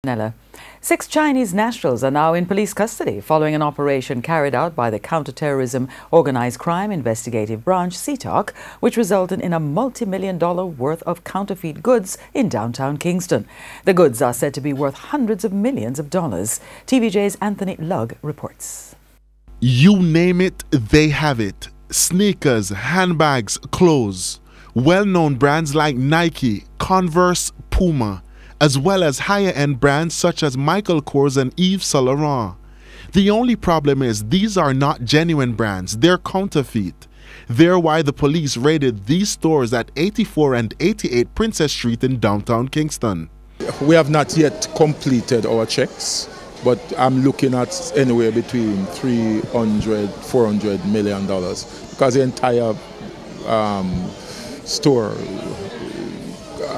Nella. 6 Chinese nationals are now in police custody following an operation carried out by the Counter-Terrorism Organized Crime Investigative Branch, CTOC, which resulted in a multi-million-dollar worth of counterfeit goods in downtown Kingston. The goods are said to be worth hundreds of millions of dollars. TVJ's Anthony Lugg reports. You name it, they have it. Sneakers, handbags, clothes. Well-known brands like Nike, Converse, Puma, as well as higher-end brands such as Michael Kors and Yves Saint Laurent. The only problem is these are not genuine brands, they're counterfeit. They're why the police raided these stores at 84 and 88 Princess Street in downtown Kingston. We have not yet completed our checks, but I'm looking at anywhere between $300–400 million because the entire store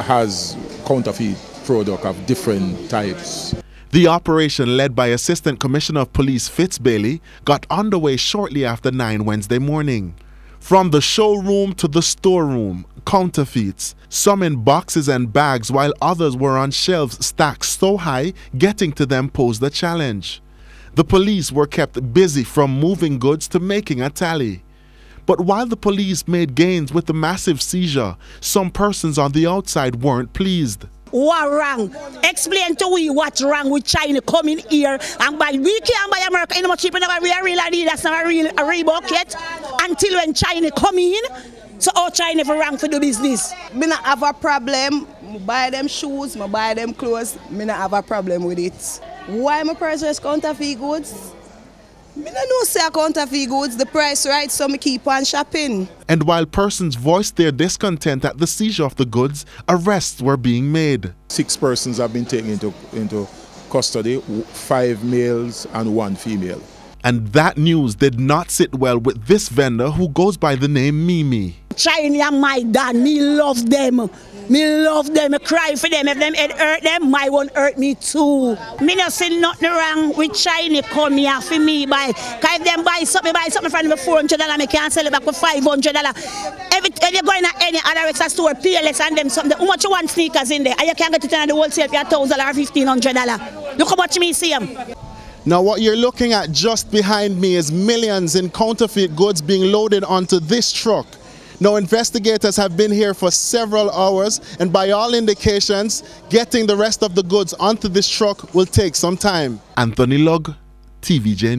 has counterfeit product of different types. The operation, led by Assistant Commissioner of Police Fitz Bailey, got underway shortly after 9 Wednesday morning. From the showroom to the storeroom, counterfeits, some in boxes and bags while others were on shelves stacked so high, getting to them posed a challenge. The police were kept busy from moving goods to making a tally. But while the police made gains with the massive seizure, some persons on the outside weren't pleased. What wrong? Explain to we what's wrong with China coming here and buy. We can't buy America any more cheaper than we are real Adidas, not a real Reebok yet. Until when China come in, so all China for wrong for the business. Me not have a problem. I buy them shoes, I buy them clothes. Me not have a problem with it. Why my purchase counterfeit goods? Me no know say counterfeit goods, the price right, so me keep on shopping. And while persons voiced their discontent at the seizure of the goods, arrests were being made. 6 persons have been taken into custody, 5 males and 1 female. And that news did not sit well with this vendor who goes by the name Mimi. China, my dad, me love them. Me love them, I cry for them. If them head hurt them, my one hurt me too. Me not see nothing wrong with China come here for me buy. Cause if them buy something from them for $400, me can't sell it back for $500. If you go in any other extra store, PLS and them something, how much you want sneakers in there? And you can't get it in the wholesale for $1,000 or $1,500. Look how much me see them. Now what you're looking at just behind me is millions in counterfeit goods being loaded onto this truck. Now investigators have been here for several hours, and by all indications, getting the rest of the goods onto this truck will take some time. Anthony Lugg, TVJ News.